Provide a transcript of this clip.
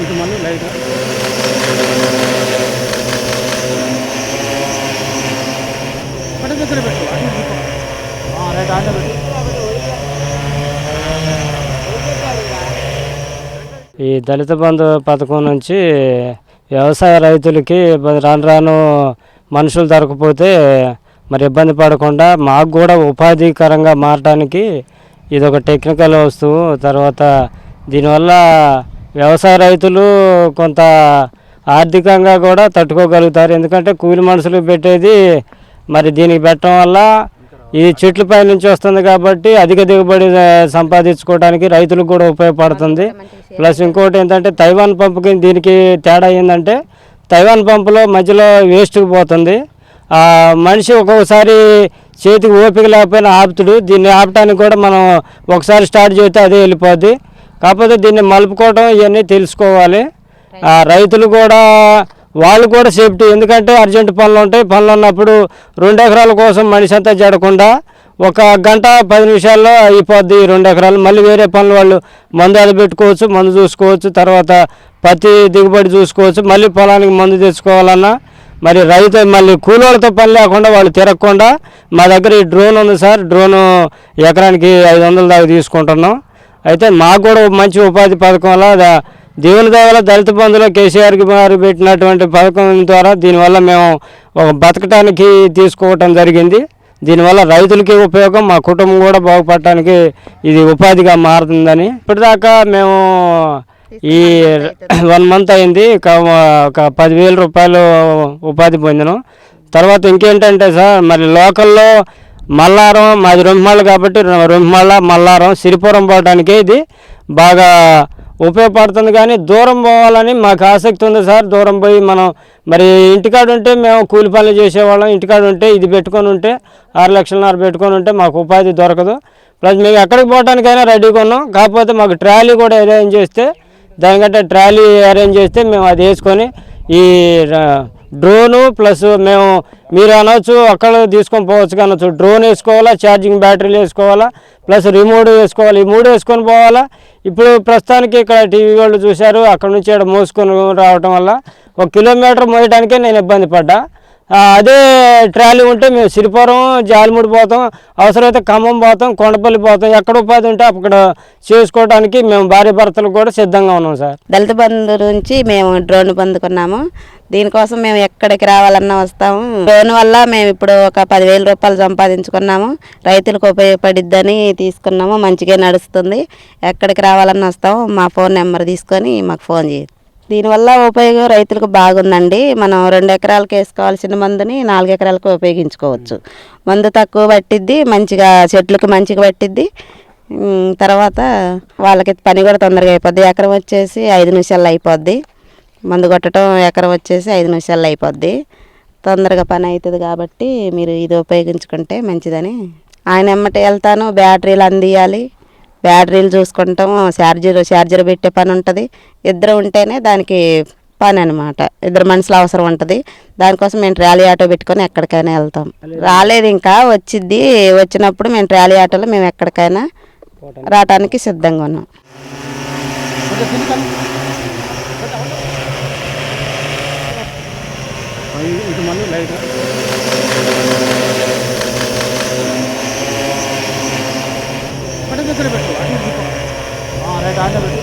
itu mana lagi kan? Pada దగ్గర పెట్టు right ఆట పెట్టు. ఈ దళిత బంధు పథకం నుంచి వ్యవసాయ రైతులకి రాను రాను మనుషులు దొరకపోతే మరి ఇబ్బంది పడకుండా మాకు కూడా ఉపాధికరంగా మారడానికి ఇది ఒక టెక్నికల్ వస్తువు. తర్వాత దీనివల్ల వ్యవసాయ రైతులు కొంత ఆర్థికంగా కూడా తట్టుకోగలుగుతారు. ఎందుకంటే కూలి మనుషులు పెట్టేది మరి దీనికి పెట్టడం వల్ల ఈ చెట్లపై నుంచి వస్తుంది కాబట్టి అధిక దిగుబడి సంపాదించుకోవడానికి రైతులకు కూడా ఉపయోగపడుతుంది. ప్లస్ ఇంకోటి ఏంటంటే తైవాన్ పంపుకి దీనికి తేడా ఏంటంటే తైవాన్ పంపులో మధ్యలో వేస్ట్కి పోతుంది. మనిషి ఒక్కొక్కసారి చేతికి ఓపిక లేకపోయినా ఆపుతుడు. దీన్ని ఆపడానికి కూడా మనం ఒకసారి స్టార్ట్ చేస్తే అదే వెళ్ళిపోద్ది. కాకపోతే దీన్ని మలుపుకోవడం ఇవన్నీ తెలుసుకోవాలి. రైతులు కూడా వాళ్ళు కూడా సేఫ్టీ, ఎందుకంటే అర్జెంట్ పనులు ఉంటాయి. పనులు ఉన్నప్పుడు 2 ఎకరాల కోసం మనిషి అంతా జడకుండా 1 గంట 10 నిమిషాల్లో అయిపోద్ది 2 ఎకరాలు. మళ్ళీ వేరే పనులు వాళ్ళు మందు అది పెట్టుకోవచ్చు, మందు చూసుకోవచ్చు, తర్వాత పత్తి దిగుబడి చూసుకోవచ్చు. మళ్ళీ పొలానికి మందు తెచ్చుకోవాలన్నా మరి రైతు మళ్ళీ కూలీలతో పని లేకుండా వాళ్ళు తిరగకుండా మా దగ్గర ఈ డ్రోన్ ఉంది సార్. డ్రోను ఎకరానికి 500 దాకా తీసుకుంటున్నాం. అయితే మాకు కూడా మంచి ఉపాధి పథకం వల్ల దేవుని దయవల్ల దళిత బంధులో కేసీఆర్ గారు పెట్టినటువంటి పథకం ద్వారా దీనివల్ల మేము ఒక బతకటానికి తీసుకోవటం జరిగింది. దీనివల్ల రైతులకి ఉపయోగం, మా కుటుంబం కూడా బాగుపడటానికి ఇది ఉపాధిగా మారుతుందని. ఇప్పటిదాకా మేము ఈ 1 మంత్ అయింది, ఒక 10,000 రూపాయలు ఉపాధి పొందినాం. తర్వాత ఇంకేంటంటే సార్ మరి లోకల్లో మల్లారం, మాది రొంపిమళ్ళ కాబట్టి రొంపిమళ్ళ మల్లారం సిరిపురం పోవడానికి ఇది బాగా ఉపయోగపడుతుంది. కానీ దూరం పోవాలని మాకు ఆసక్తి ఉంది సార్. దూరం పోయి మనం మరి ఇంటికాడ ఉంటే మేము కూలి పనులు చేసేవాళ్ళం. ఇంటికాడ ఉంటే ఇది పెట్టుకొని ఉంటే 6,00,000 పెట్టుకొని ఉంటే మాకు ఉపాధి దొరకదు. ప్లస్ మేము ఎక్కడికి పోవడానికైనా రెడీగా ఉన్నాం. కాకపోతే మాకు ట్రాలీ కూడా అరేంజ్ చేస్తే, దానికంటే ట్రాలీ అరేంజ్ చేస్తే మేము అది వేసుకొని ఈ డ్రోను ప్లస్ మేము మీరు అనవచ్చు అక్కడ తీసుకొని పోవచ్చు అనొచ్చు. డ్రోన్ వేసుకోవాలా, ఛార్జింగ్ బ్యాటరీలు వేసుకోవాలా, ప్లస్ రిమోట్ వేసుకోవాలి. ఈ 3 వేసుకొని పోవాలా. ఇప్పుడు ప్రస్తుతానికి ఇక్కడ టీవీ వాళ్ళు చూశారు, అక్కడ నుంచి ఇక్కడ మోసుకొని రావడం వల్ల 1 కిలోమీటర్ మోయడానికే నేను ఇబ్బంది పడ్డా. అదే ట్రాలీ ఉంటే మేము సిరిపురం, జాలిమూడి పోతాం, అవసరమైతే ఖమ్మం పోతాం, కొండపల్లి పోతాం. ఎక్కడ ఉపాధి ఉంటే అక్కడ చేసుకోవడానికి మేము భార్య భర్తలు కూడా సిద్ధంగా ఉన్నాం సార్. దళిత బంధు నుంచి మేము డ్రోన్ పొందుకున్నాము. దీనికోసం మేము ఎక్కడికి రావాలన్నా వస్తాము. డ్రోన్ వల్ల మేము ఇప్పుడు ఒక 10,000 రూపాయలు సంపాదించుకున్నాము. రైతులకు ఉపయోగపడిద్దని తీసుకున్నాము. మంచిగా నడుస్తుంది. ఎక్కడికి రావాలన్నా వస్తాము. మా ఫోన్ నెంబర్ తీసుకొని మాకు ఫోన్ చేయండి. దీనివల్ల ఉపయోగం రైతులకు బాగుందండి. మనం 2 ఎకరాలకు వేసుకోవాల్సిన మందుని 4 ఎకరాలకు ఉపయోగించుకోవచ్చు. మందు తక్కువ పట్టిద్ది, మంచిగా చెట్లకు మంచిగా పట్టిద్ది. తర్వాత వాళ్ళకి పని కూడా తొందరగా అయిపోద్ది. ఎకరం వచ్చేసి 5 నిమిషాల్లో అయిపోద్ది. మందు కొట్టడం ఎకరం వచ్చేసి 5 నిమిషాల్లో అయిపోద్ది. తొందరగా పని అవుతుంది కాబట్టి మీరు ఇది ఉపయోగించుకుంటే మంచిదని. ఆయన ఎమ్మటి వెళ్తాను, బ్యాటరీలు అందియాలి, బ్యాటరీలు చూసుకుంటాం, ఛార్జర్ పెట్టే పని ఉంటుంది. ఇద్దరు ఉంటేనే దానికి పని అనమాట. 2 మనుషులు అవసరం ఉంటుంది. దానికోసం మేము ట్రాలీ ఆటో పెట్టుకొని ఎక్కడికైనా వెళ్తాం. రాలేదు ఇంకా, వచ్చిద్ది. వచ్చినప్పుడు మేము ట్రాలీ ఆటోలో మేము ఎక్కడికైనా రావడానికి సిద్ధంగా ఉన్నాం. itu mana lagi kan? Pada దగ్గర పెట్టు రైట్ ఆట పెట్టు.